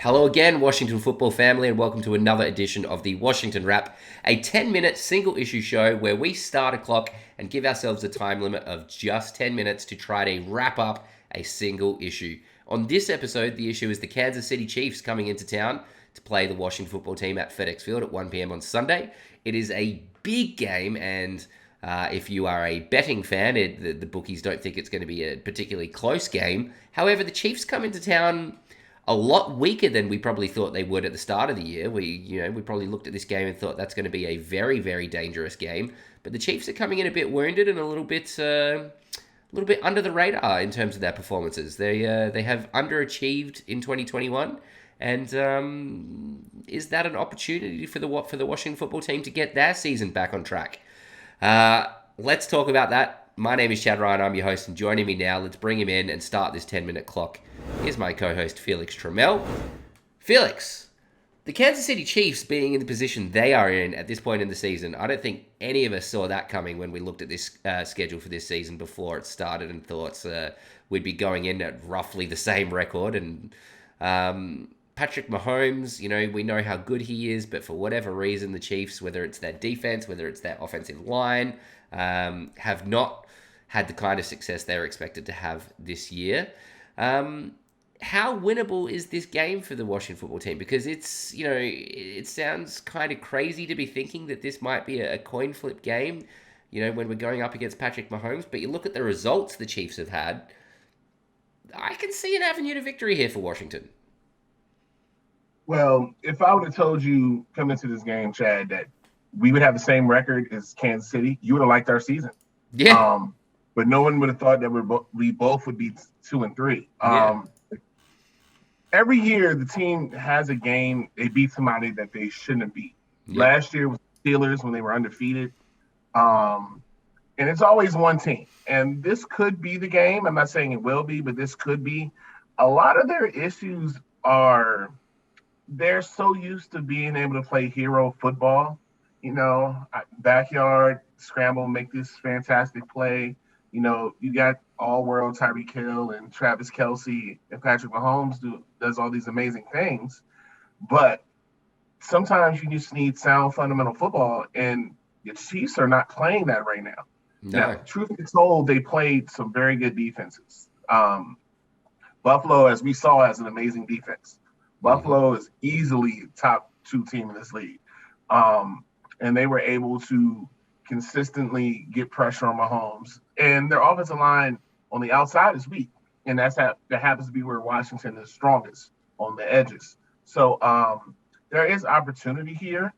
Hello again, Washington football family, and welcome to another edition of the Washington Wrap, a 10-minute single issue show where we start a clock and give ourselves a time limit of just 10 minutes to try to wrap up a single issue. On this episode, the issue is the Kansas City Chiefs coming into town to play the Washington football team at FedEx Field at 1 p.m. on Sunday. It is a big game, and if you are a betting fan, the bookies don't think it's going to be a particularly close game. However, the Chiefs come into town a lot weaker than we probably thought they would at the start of the year. We probably looked at this game and thought that's going to be a very, very dangerous game. But the Chiefs are coming in a bit wounded and a little bit under the radar in terms of their performances. They have underachieved in 2021, and is that an opportunity for the Washington football team to get their season back on track? Let's talk about that. My name is Chad Ryan. I'm your host, and joining me now, let's bring him in and start this 10-minute clock. Here's my co-host, Felix Trammell. Felix, the Kansas City Chiefs being in the position they are in at this point in the season, I don't think any of us saw that coming when we looked at this schedule for this season before it started and thought we'd be going in at roughly the same record. And Patrick Mahomes, we know how good he is, but for whatever reason, the Chiefs, whether it's their defense, whether it's their offensive line, have not had the kind of success they're expected to have this year. How winnable is this game for the Washington football team? Because it sounds kind of crazy to be thinking that this might be a coin flip game, when we're going up against Patrick Mahomes. But you look at the results the Chiefs have had, I can see an avenue to victory here for Washington. Well, if I would have told you coming into this game, Chad, that we would have the same record as Kansas City, you would have liked our season. Yeah. But no one would have thought that we both would be 2-3. Yeah. Every year, the team has a game, they beat somebody that they shouldn't have beat. Yeah. Last year was the Steelers when they were undefeated. And it's always one team. And this could be the game. I'm not saying it will be, but this could be. A lot of their issues are they're so used to being able to play hero football, backyard, scramble, make this fantastic play. You got all-world Tyreek Hill and Travis Kelce and Patrick Mahomes does all these amazing things. But sometimes you just need sound fundamental football, and the Chiefs are not playing that right now. No. Now, truth be told, they played some very good defenses. Buffalo, as we saw, has an amazing defense. Buffalo is easily top 2 team in this league. And they were able to consistently get pressure on Mahomes. And their offensive line on the outside is weak. And that happens to be where Washington is strongest, on the edges. So there is opportunity here.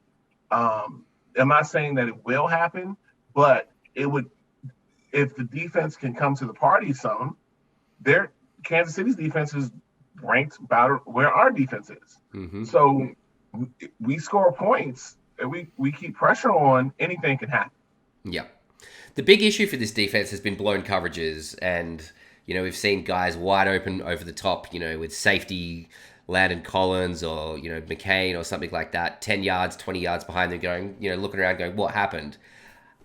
I'm not saying that it will happen, but it would, if the defense can come to the party some, Kansas City's defense is ranked about where our defense is. Mm-hmm. So we score points and we keep pressure on, anything can happen. Yeah. The big issue for this defense has been blown coverages, and we've seen guys wide open over the top, with safety Landon Collins or McCain or something like that, 10 yards, 20 yards behind them, going, looking around going, what happened?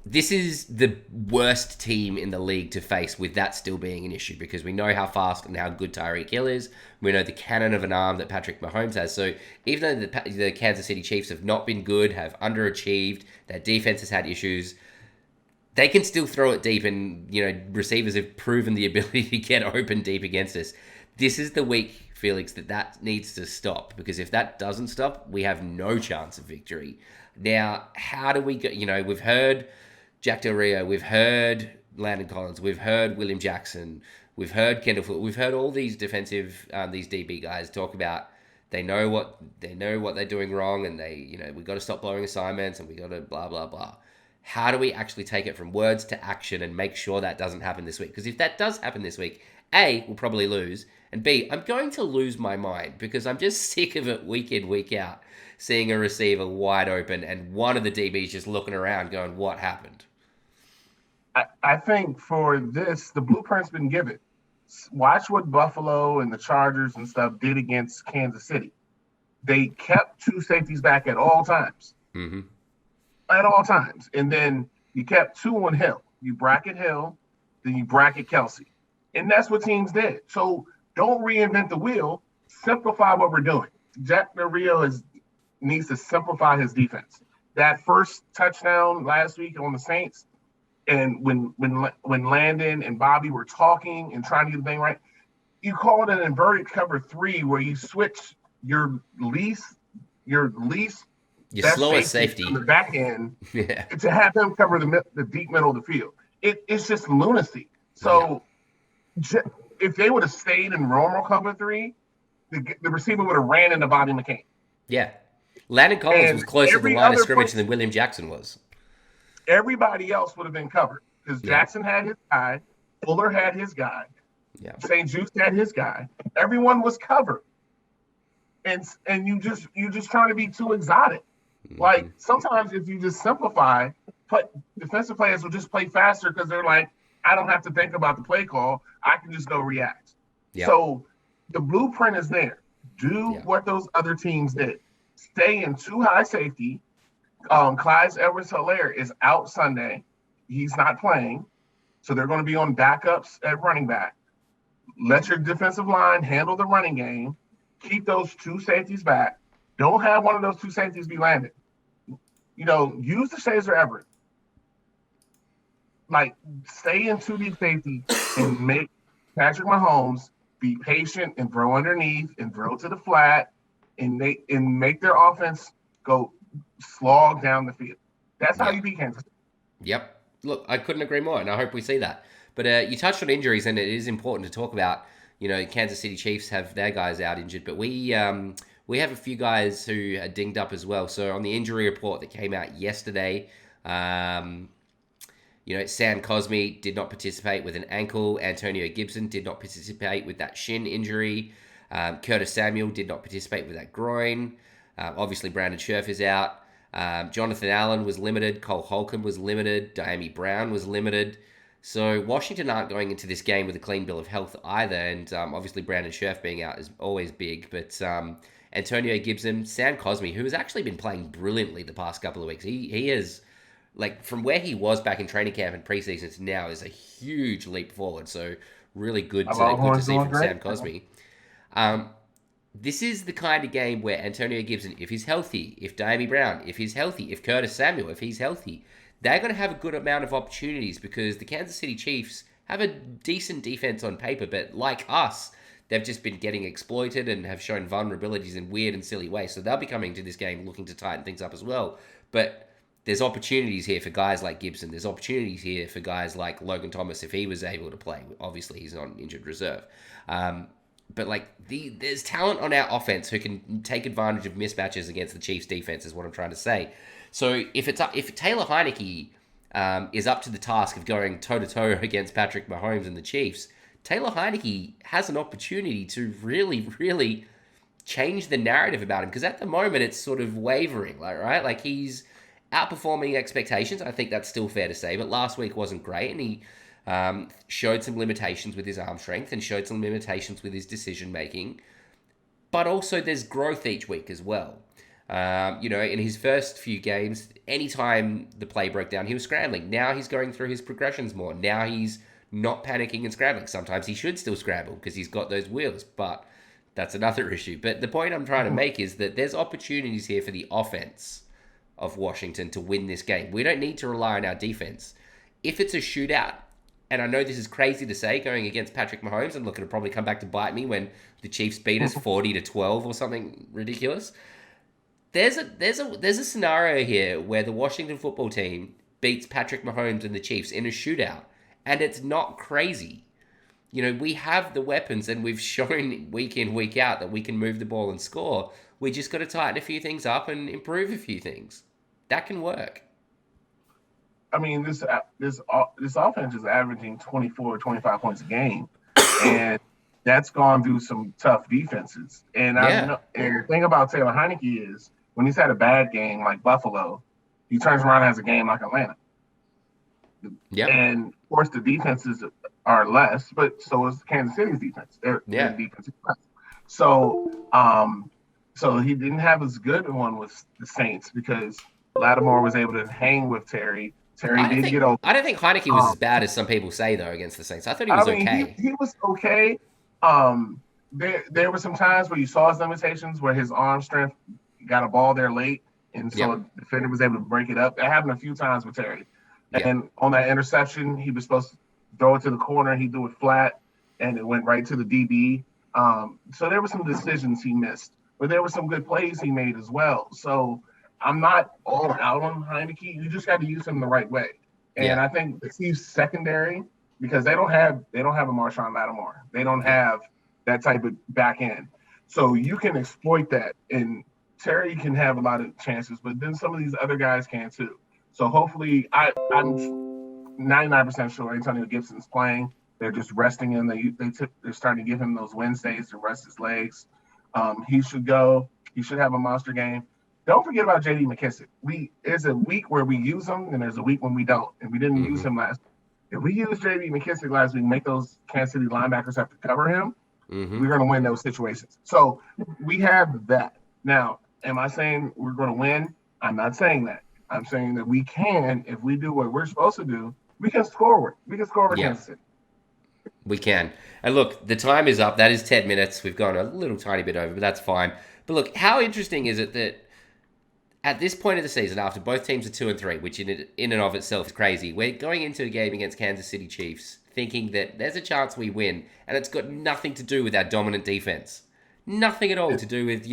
This is the worst team in the league to face with that still being an issue, because we know how fast and how good Tyreek Hill is. We know the cannon of an arm that Patrick Mahomes has. So even though the Kansas City Chiefs have not been good, have underachieved, their defense has had issues, they can still throw it deep, and receivers have proven the ability to get open deep against us. This is the week, Felix, that needs to stop, because if that doesn't stop, we have no chance of victory. Now, how do we go? We've heard Jack Del Rio, we've heard Landon Collins, we've heard William Jackson, we've heard Kendall Fuller, we've heard all these defensive, these DB guys talk about they know what they're doing wrong, and we got to stop blowing assignments, and we got to blah blah blah. How do we actually take it from words to action and make sure that doesn't happen this week? Because if that does happen this week, A, we'll probably lose, and B, I'm going to lose my mind, because I'm just sick of it week in, week out, seeing a receiver wide open and one of the DBs just looking around going, what happened? I think for this, the blueprint's been given. Watch what Buffalo and the Chargers and stuff did against Kansas City. They kept 2 safeties back at all times. Mm-hmm. At all times. And then you kept 2 on Hill. You bracket Hill, then you bracket Kelce. And that's what teams did. So don't reinvent the wheel. Simplify what we're doing. Jack Del Rio needs to simplify his defense. That first touchdown last week on the Saints, and when Landon and Bobby were talking and trying to get the thing right, you called an inverted cover 3 where you switch your least best slowest safety on the back end yeah. to have him cover the deep middle of the field. It's just lunacy. So if they would have stayed in normal cover 3, the receiver would have ran into Bobby McCain. Yeah. Landon Collins was closer to the line of scrimmage than William Jackson was. Everybody else would have been covered because Jackson had his guy, Fuller had his guy, St. Juice had his guy. Everyone was covered. And you just trying to be too exotic. Mm-hmm. Like sometimes if you just simplify, defensive players will just play faster because they're like, I don't have to think about the play call. I can just go react. Yep. So the blueprint is there. Do what those other teams did. Stay in too high safety. Clyde Edwards-Helaire is out Sunday. He's not playing. So they're going to be on backups at running back. Let your defensive line handle the running game. Keep those 2 safeties back. Don't have one of those 2 safeties be landed. Use the Shazer Everett. Like, stay in 2 deep safety and make Patrick Mahomes be patient and throw underneath and throw to the flat and make their offense go slog down the field. That's how you beat Kansas City. Yep. Look, I couldn't agree more, and I hope we see that. But you touched on injuries, and it is important to talk about. Kansas City Chiefs have their guys out injured, but we have a few guys who are dinged up as well. So on the injury report that came out yesterday, Sam Cosmi did not participate with an ankle. Antonio Gibson did not participate with that shin injury. Curtis Samuel did not participate with that groin. Obviously, Brandon Scherf is out. Jonathan Allen was limited. Cole Holcomb was limited. Diami Brown was limited. So Washington aren't going into this game with a clean bill of health either. And obviously, Brandon Scherf being out is always big. But Antonio Gibson, Sam Cosmi, who has actually been playing brilliantly the past couple of weeks, he is, like, from where he was back in training camp and preseason to now is a huge leap forward. So really good to see from Sam Cosmi. This is the kind of game where Antonio Gibson, if he's healthy, if Diami Brown, if he's healthy, if Curtis Samuel, if he's healthy, they're going to have a good amount of opportunities because the Kansas City Chiefs have a decent defense on paper, but like us, they've just been getting exploited and have shown vulnerabilities in weird and silly ways. So they'll be coming to this game looking to tighten things up as well. But there's opportunities here for guys like Gibson. There's opportunities here for guys like Logan Thomas if he was able to play. Obviously, he's on injured reserve. But there's talent on our offense who can take advantage of mismatches against the Chiefs' defense, is what I'm trying to say. So if Taylor Heinicke is up to the task of going toe-to-toe against Patrick Mahomes and the Chiefs, Taylor Heinicke has an opportunity to really, really change the narrative about him. Because at the moment, it's sort of wavering, right? Like, he's outperforming expectations. I think that's still fair to say. But last week wasn't great, and he showed some limitations with his arm strength and showed some limitations with his decision-making. But also there's growth each week as well. In his first few games, anytime the play broke down, he was scrambling. Now he's going through his progressions more. Now he's not panicking and scrambling. Sometimes he should still scramble because he's got those wheels, but that's another issue. But the point I'm trying to make is that there's opportunities here for the offense of Washington to win this game. We don't need to rely on our defense. If it's a shootout, and I know this is crazy to say going against Patrick Mahomes, and look, it'll probably come back to bite me when the Chiefs beat us 40-12 or something ridiculous. There's a scenario here where the Washington football team beats Patrick Mahomes and the Chiefs in a shootout, and it's not crazy. We have the weapons, and we've shown week in, week out that we can move the ball and score. We just got to tighten a few things up and improve a few things. That can work. I mean, this offense is averaging 24, 25 points a game, and that's gone through some tough defenses. And and the thing about Taylor Heinicke is when he's had a bad game like Buffalo, he turns around and has a game like Atlanta. Yeah. And of course the defenses are less, but so is Kansas City's defense. Their defense is less. So he didn't have as good one with the Saints because Lattimore was able to hang with Terry. Terry did get over. I don't think Heinicke was as bad as some people say though against the Saints. I thought he was okay. He was okay. there were some times where you saw his limitations, where his arm strength got a ball there late, and so Yep. the defender was able to break it up. That happened a few times with Terry. Yep. And on that interception, he was supposed to throw it to the corner. He threw it flat, and it went right to the DB. So there were some decisions he missed, but there were some good plays he made as well. So I'm not all out on Heineke. You just got to use him the right way. And Yeah. I think the Chiefs secondary, because they don't have a Marshawn Lattimore. They don't Yeah. have that type of back end. So you can exploit that. And Terry can have a lot of chances, but then some of these other guys can too. So hopefully, I'm 99% sure Antonio Gibson's playing. They're just resting him. They're starting to give him those Wednesdays to rest his legs. He should go. He should have a monster game. Don't forget about J.D. McKissick. There's a week where we use him, and there's a week when we don't, and we didn't use Mm-hmm. him last. If we use J.D. McKissick last week, make those Kansas City linebackers have to cover him, Mm-hmm. we're going to win those situations. So we have that. Now, am I saying we're going to win? I'm not saying that. I'm saying that we can, if we do what we're supposed to do, we can score. We can score over Yeah. Kansas City. We can. And look, the time is up. That is 10 minutes. We've gone a little tiny bit over, but that's fine. But look, how interesting is it that at this point of the season, after both teams are 2-3, which in and of itself is crazy, we're going into a game against Kansas City Chiefs thinking that there's a chance we win, and it's got nothing to do with our dominant defense. Nothing at all to do with,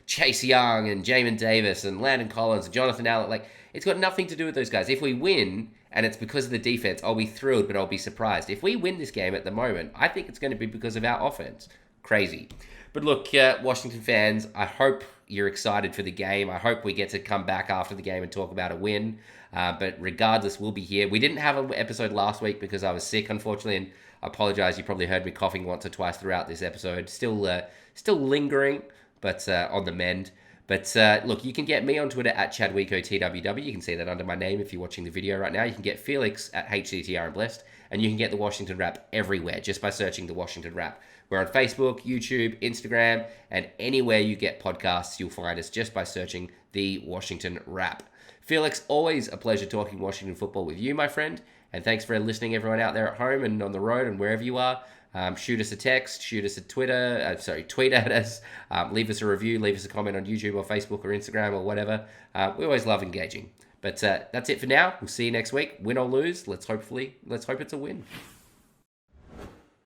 Chase Young and Jamin Davis and Landon Collins and Jonathan Allen. Like, it's got nothing to do with those guys. If we win and it's because of the defense, I'll be thrilled, but I'll be surprised. If we win this game at the moment, I think it's going to be because of our offense. Crazy. But look, Washington fans, I hope you're excited for the game. I hope we get to come back after the game and talk about a win. But regardless, we'll be here. We didn't have an episode last week because I was sick, unfortunately, and I apologize. You probably heard me coughing once or twice throughout this episode. Still lingering, but on the mend. But look, you can get me on Twitter at ChadwicoTWW. You can see that under my name if you're watching the video right now. You can get Felix at HCTR and Blessed. And you can get the Washington Wrap everywhere just by searching the Washington Wrap. We're on Facebook, YouTube, Instagram, and anywhere you get podcasts, you'll find us just by searching the Washington Wrap. Felix, always a pleasure talking Washington football with you, my friend. And thanks for listening, everyone out there at home and on the road and wherever you are. Shoot us a text, shoot us a tweet at us, leave us a review, leave us a comment on YouTube or Facebook or Instagram or whatever. We always love engaging. But that's it for now. We'll see you next week. Win or lose, let's hope it's a win.